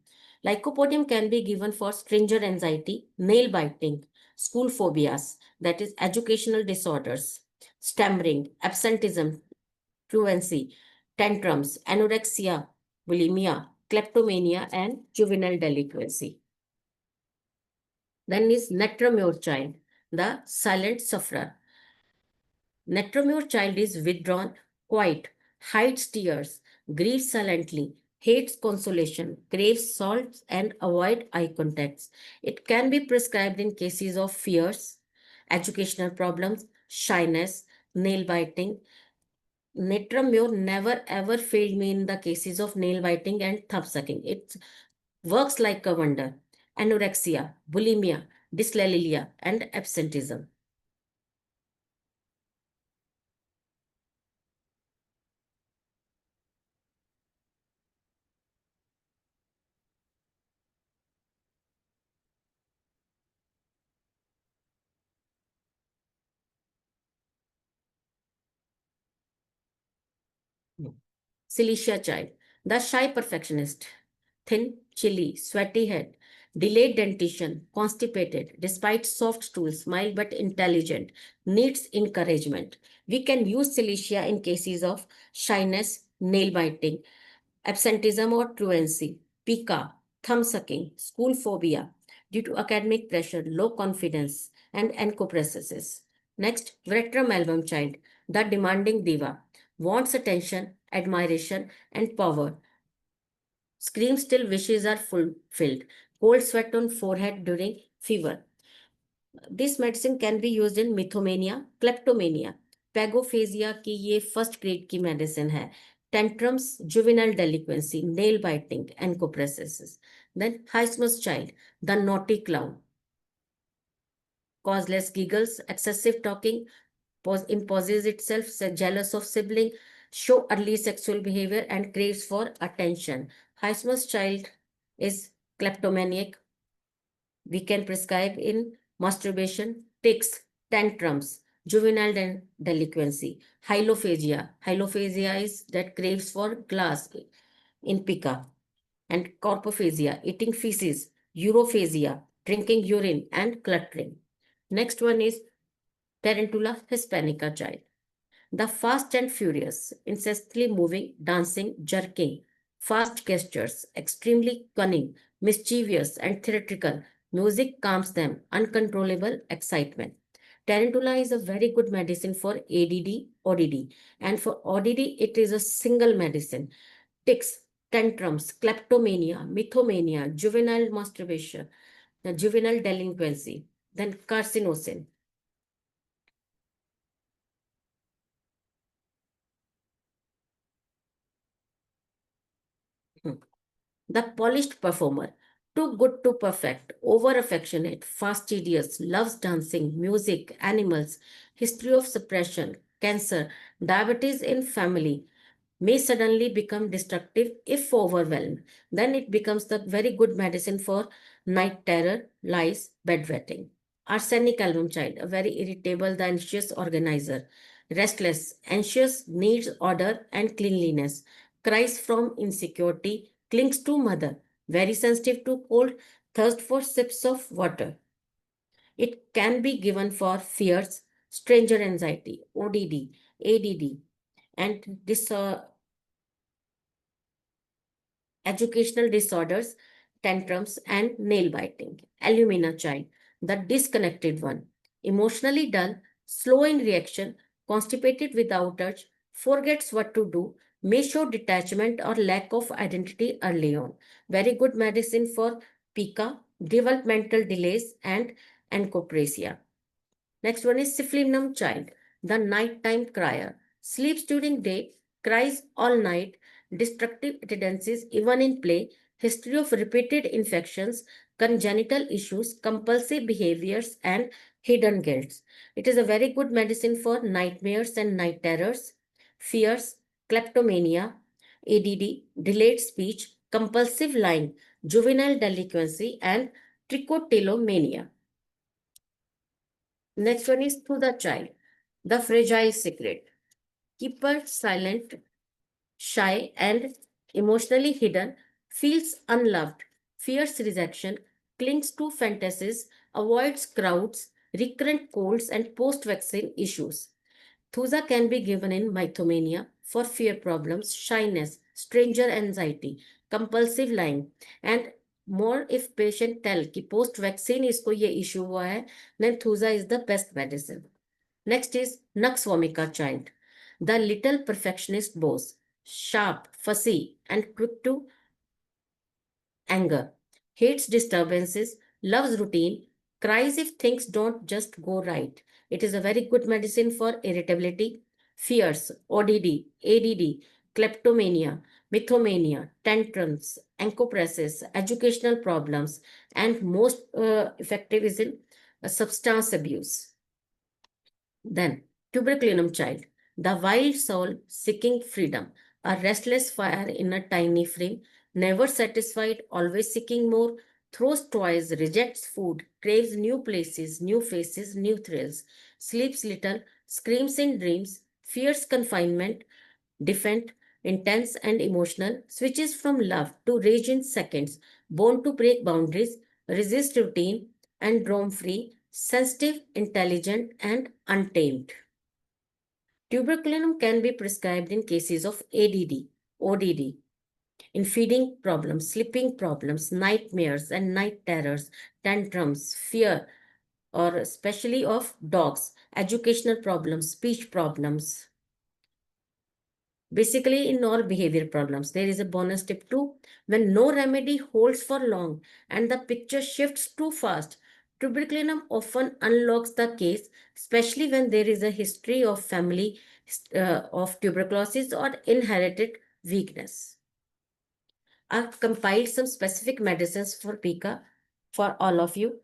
Lycopodium can be given for stranger anxiety, nail biting, school phobias, that is educational disorders, stammering, absenteeism, truancy, tantrums, anorexia, bulimia, kleptomania, and juvenile delinquency. Then is Netromure child, the silent sufferer. Netromure child is withdrawn, quiet, hides tears, grieves silently, hates consolation, craves salts, and avoid eye contacts. It can be prescribed in cases of fears, educational problems, shyness, nail biting. Netromure never ever failed me in the cases of nail biting and thumb sucking. It works like a wonder. Anorexia, bulimia, dyslexia, and absenteeism. Cilicia child, the shy perfectionist, thin, chilly, sweaty head, delayed dentition, constipated, despite soft tools, mild but intelligent, needs encouragement. We can use Cilicia in cases of shyness, nail biting, absenteeism or truancy, pica, thumb sucking, school phobia, due to academic pressure, low confidence, and encopresis. Next, Vretram album child, the demanding diva, wants attention, admiration, and power. Screams till wishes are fulfilled. Cold sweat on forehead during fever. This medicine can be used in mythomania, kleptomania, पैगोफेजिया की ये first grade की medicine है. Tantrums, juvenile delinquency, nail biting, encopresis. Then Heisman's child, the naughty clown, causeless giggles, excessive talking, imposes itself, jealous of sibling, show early sexual behavior, and craves for attention. Heisman's child is kleptomaniac. We can prescribe in masturbation, tics, tantrums, juvenile delinquency, hyalophagia. Hyalophagia is that craves for glass in pica, and corpophagia, eating feces, urophagia, drinking urine, and cluttering. Next one is Tarantula hispanica child. The fast and furious, incessantly moving, dancing, jerking, fast gestures, extremely cunning, mischievous, and theatrical. Music calms them, uncontrollable excitement. Tarantula is a very good medicine for ADD, ODD. And for ODD, it is a single medicine. Tics, tantrums, kleptomania, mythomania, juvenile masturbation, the juvenile delinquency, then carcinosin. The polished performer, too good to perfect, over affectionate, fastidious, loves dancing, music, animals, history of suppression, cancer, diabetes in family, may suddenly become destructive if overwhelmed. Then it becomes the very good medicine for night terror, lies, bedwetting. Arsenic album child, a very irritable, the anxious organizer, restless, anxious, needs order and cleanliness, cries from insecurity, clings to mother, very sensitive to cold, thirst for sips of water. It can be given for fears, stranger anxiety, ODD, ADD, and educational disorders, tantrums, and nail biting. Alumina child, the disconnected one, emotionally dull, slow in reaction, constipated without urge, forgets what to do, may show detachment or lack of identity early on. Very good medicine for pica, developmental delays, and encopresia. Next one is syphilium child, the nighttime crier. Sleeps during day, cries all night, destructive tendencies even in play, history of repeated infections, congenital issues, compulsive behaviors, and hidden guilts. It is a very good medicine for nightmares and night terrors, fears, kleptomania, ADD, delayed speech, compulsive lying, juvenile delinquency, and trichotillomania. Next one is To the Child, the fragile secret. Keep her silent, shy, and emotionally hidden, feels unloved, fears rejection, clings to fantasies, avoids crowds, recurrent colds, and post vaccine issues. Thuza can be given in mythomania for fear problems, shyness, stranger anxiety, compulsive lying, and more if patient tell कि post vaccine इसको ये issue हुआ है, then Thuza is the best medicine. Next is Nux vomica child, the little perfectionist boss, sharp, fussy, and quick to anger, hates disturbances, loves routine, cries if things don't just go right. It is a very good medicine for irritability, fears, ODD, ADD, kleptomania, mythomania, tantrums, encopresis, educational problems, and most effective is in substance abuse. Then, tuberculinum child, the wild soul seeking freedom, a restless fire in a tiny frame, never satisfied, always seeking more, throws toys, rejects food, craves new places, new faces, new thrills, sleeps little, screams in dreams, fears confinement, defend, intense and emotional, switches from love to rage in seconds, born to break boundaries, resist routine, and roam free, sensitive, intelligent, and untamed. Tuberculinum can be prescribed in cases of ADD, ODD, in feeding problems, sleeping problems, nightmares and night terrors, tantrums, fear, or especially of dogs, educational problems, speech problems. Basically, in all behavior problems, there is a bonus tip too. When no remedy holds for long and the picture shifts too fast, tuberculinum often unlocks the case, especially when there is a history of family of tuberculosis or inherited weakness. I've compiled some specific medicines for pica for all of you.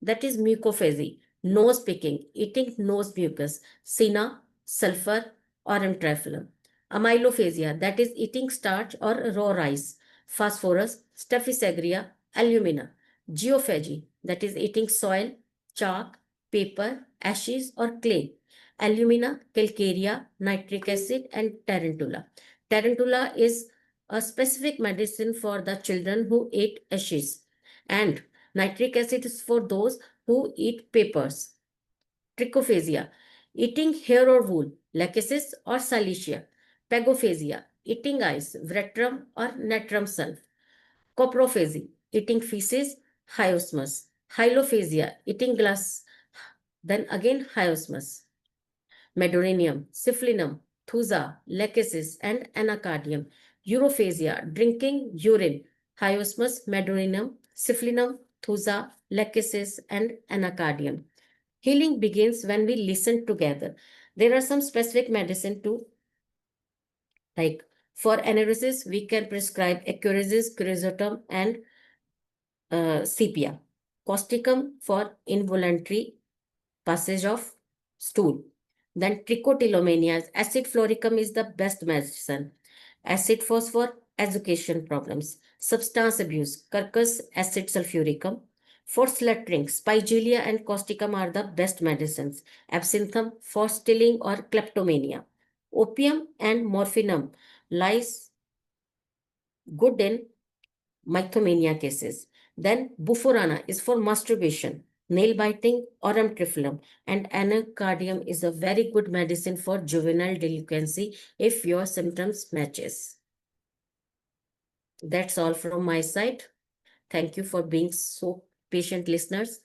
That is mucophagy, nose picking, eating nose mucus, sina, sulfur, or amphotericin. Amylophagia, that is eating starch or raw rice, phosphorus, Staphysagrina, alumina. Geophagy, that is eating soil, chalk, paper, ashes, or clay. Alumina, calcarea, nitric acid, and tarantula. Tarantula is a specific medicine for the children who ate ashes. And nitric acid is for those who eat papers. Trichophagia, eating hair or wool, lachesis or silicea. Pagophagia, eating ice, vretrum or natrum sulf. Coprophagy, eating feces, hyosmus. Hyalophagia, eating glass, then again hyosmus. Medorrhinium, syphilinum, thuza, lachesis, and anacardium. Urophagia, drinking urine, hyosmus, medorrhinium, syphilinum, thuza, lachesis, and anacardium. Healing begins when we listen together. There are some specific medicine too. Like for aneurisys, we can prescribe ecuresis, crizotam, and sepia. Causticum for involuntary passage of stool. Then trichotillomania, acid floricum is the best medicine. Acid phosphor, education problems. Substance abuse, Curcus acid sulfuricum. For slattering, spigelia and causticum are the best medicines. Absinthe for stilling or kleptomania. Opium and morphinum lies good in mythomania cases. Then buforana is for masturbation, nail biting, or amphotericin, and anacardium is a very good medicine for juvenile delinquency if your symptoms matches. That's all from my side. Thank you for being so patient listeners.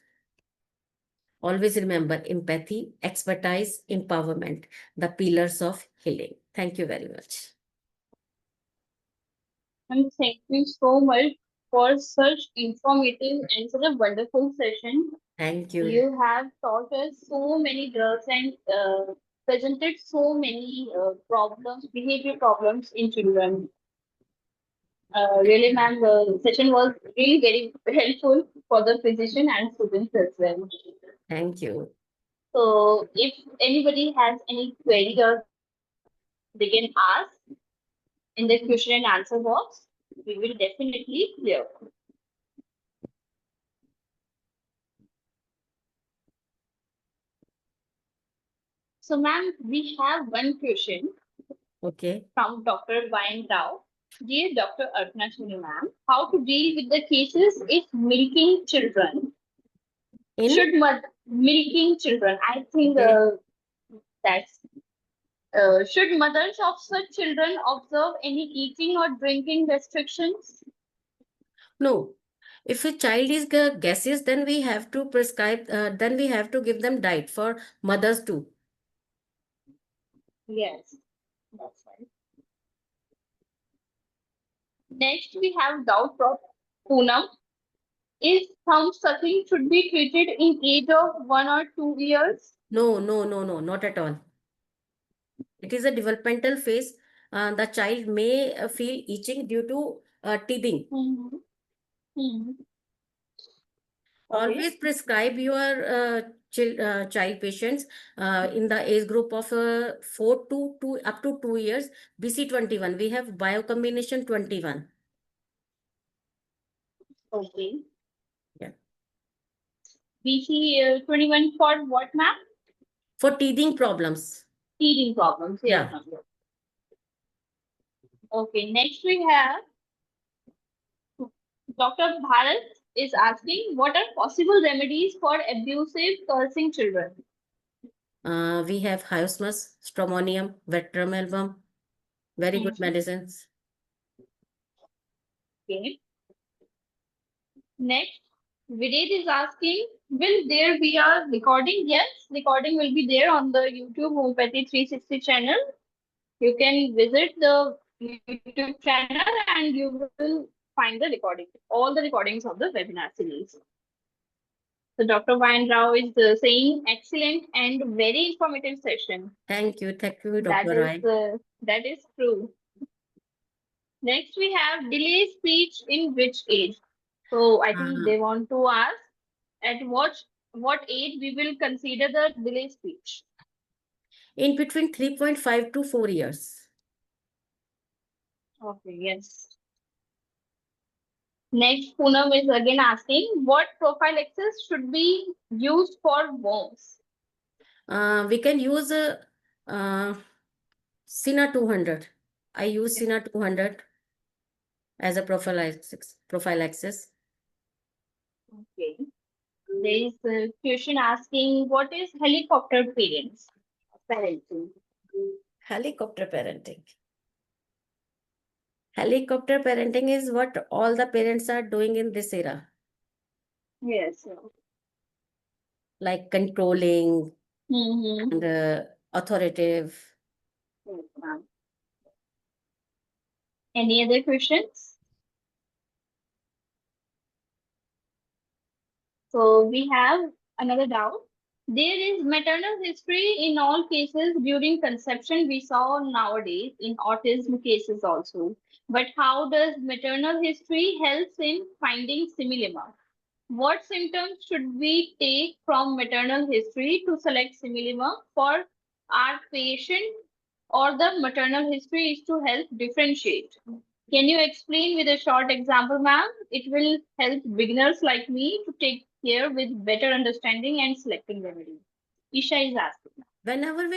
Always remember empathy, expertise, empowerment, the pillars of healing. Thank you very much. And thank you so much for such informative and such a wonderful session. Thank you. You have taught us so many drugs and presented so many problems, behavior problems in children. Really, ma'am, the session was really very helpful for the physician and students as well. Thank you. So, if anybody has any query or they can ask in the question and answer box, we will definitely clear. So, ma'am, we have one question Okay. from Dr. Vayan Rao. Dear Dr. Arpana Shuni, ma'am, how to deal with the cases if milking children In? should milking children? I think Okay. that's should mothers of such children observe any eating or drinking restrictions? No. If a child is gaseous, then we have to prescribe, then we have to give them diet for mothers too. Yes, that's right. Next, we have doubt of Poonam. Is thumb sucking should be treated in age of 1 or 2 years? No, no, no, no, not at all. It is a developmental phase. The child may feel itching due to teething. Mm-hmm. Mm-hmm. Okay. Always prescribe your child patients in the age group of 4 to 2 up to 2 years. BC21. We have biocombination 21. Okay. Yeah. BC 21 for what, ma'am? For teething problems. Teething problems. Yes, Yeah. ma'am. Okay. Next, we have Dr. Bharat is asking what are possible remedies for abusive cursing children? We have Hyosmus, Stramonium, Vetramelbum. Very good medicines. Okay. Next, Vidit is asking, will there be a recording? Yes, recording will be there on the YouTube Homeopathy 360 channel. You can visit the YouTube channel and you will find the recording, all the recordings of the webinar series. So Dr. Vayan Rao is saying excellent and very informative session. Thank you, Dr. Rai. That is true. Next, we have delay speech in which age? So I think they want to ask at what age we will consider the delay speech. In between 3.5 to 4 years. Okay, yes. Next, Poonam is again asking what prophylaxis should be used for worms? We can use Sina 200. I use Sina 200 as a prophylaxis. Okay. There is a question asking what is helicopter parenting? Helicopter parenting. Helicopter parenting is what all the parents are doing in this era. Yes. Like controlling Mm-hmm. and authoritative. Yes, ma'am. Any other questions? So we have another doubt. There is maternal history in all cases during conception we saw nowadays in autism cases also. But how does maternal history helps in finding similima? What symptoms should we take from maternal history to select similima for our patient or the maternal history is to help differentiate? Can you explain with a short example, ma'am? It will help beginners like me to take care with better understanding and selecting remedy. Isha is asking. Whenever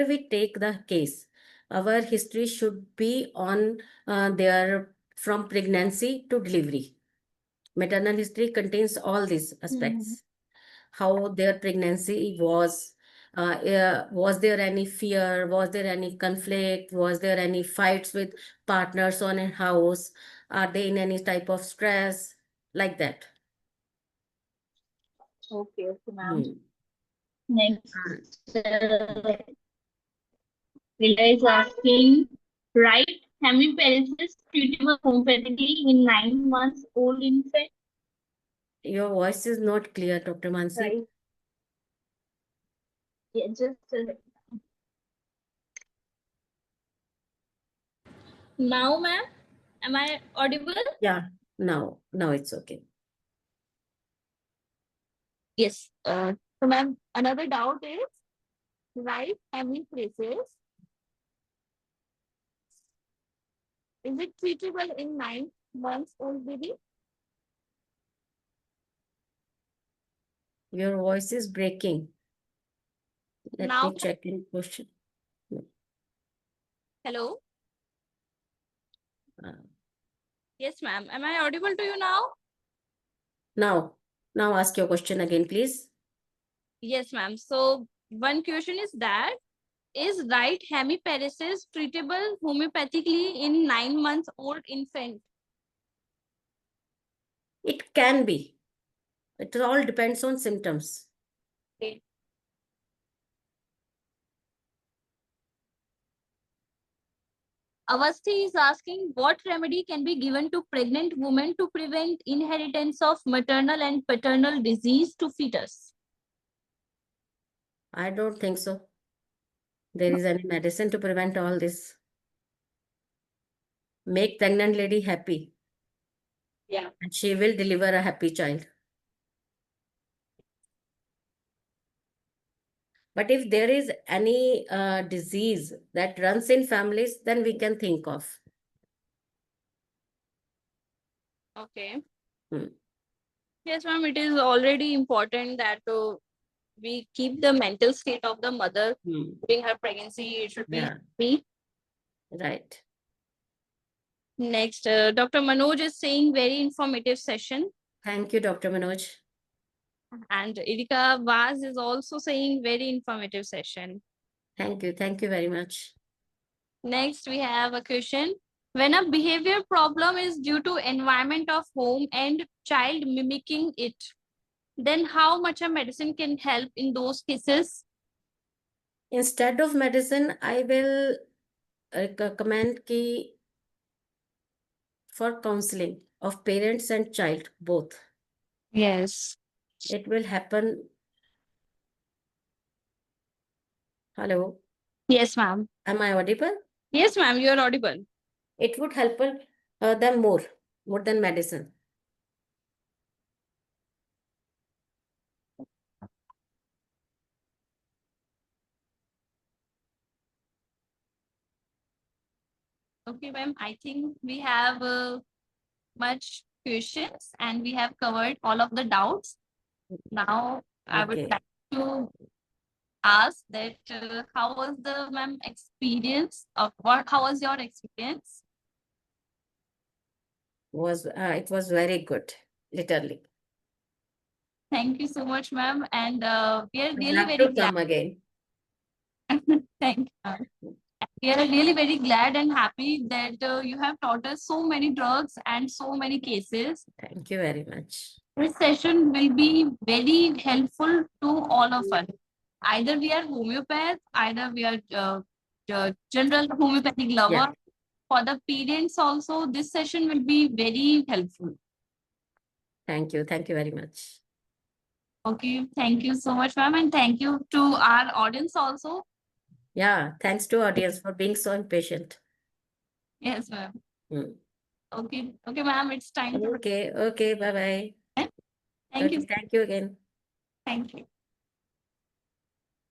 we take the case, our history should be on their from pregnancy to delivery. Maternal history contains all these aspects. How their pregnancy was there any fear, was there any conflict, was there any fights with partners on a house, are they in any type of stress, like that. Okay, ma'am. Hmm. Next, Rita is asking, right? Hemiparesis treatable homeopathically in 9 months old infant. Your voice is not clear, Dr. Mansi. Right. Yeah, just Now, ma'am, am I audible? Yeah, now it's okay. Yes. So, ma'am, another doubt is right family places. Is it treatable in 9 months old baby? Your voice is breaking. Let Now, me check in question. hello. Uh, Yes, ma'am. Am I audible to you now? Now ask your question again, please. Yes, ma'am. So, one question is that is right hemiparesis treatable homeopathically in 9 months old infant? It can be. It all depends on symptoms. Okay. Avasti is asking what remedy can be given to pregnant women to prevent inheritance of maternal and paternal disease to fetus. I don't think so. There is any medicine to prevent all this. Make pregnant lady happy Yeah. and she will deliver a happy child. But if there is any disease that runs in families, then we can think of. Okay. Hmm. Yes, ma'am. It is already important that we keep the mental state of the mother Hmm. during her pregnancy. It should be Yeah, happy. right. Next, Dr. Manoj is saying very informative session. Thank you, Dr. Manoj. And Erika Vaz is also saying very informative session. Thank you. Thank you very much. Next, we have a question. When a behavior problem is due to environment of home and child mimicking it, then how much a medicine can help in those cases? Instead of medicine, I will recommend ki for counseling of parents and child both. Yes. It will happen. Hello, Yes, ma'am. am I audible? Yes, ma'am, you are audible. It would help them more than medicine. Okay, ma'am. I think we have much questions and we have covered all of the doubts. Now, I would Okay. like to ask that how was the ma'am experience of what? How was your experience? It was very good, literally. Thank you so much, ma'am. And we are You really have very to glad. come again. Thank you, ma'am. We are really very glad and happy that you have taught us so many drugs and so many cases. Thank you very much. This session will be very helpful to all of us. Either we are homeopath, either we are general homeopathic Yeah. lover. For the parents also, this session will be very helpful. Thank you. Thank you very much. Okay, thank you so much, ma'am, and thank you to our audience also. Yeah. Thanks to audience for being so impatient. Yes, ma'am. Hmm. Okay, okay, ma'am, it's time to. Okay. Okay. Bye bye. Thank Okay. you, Thank you again. thank you.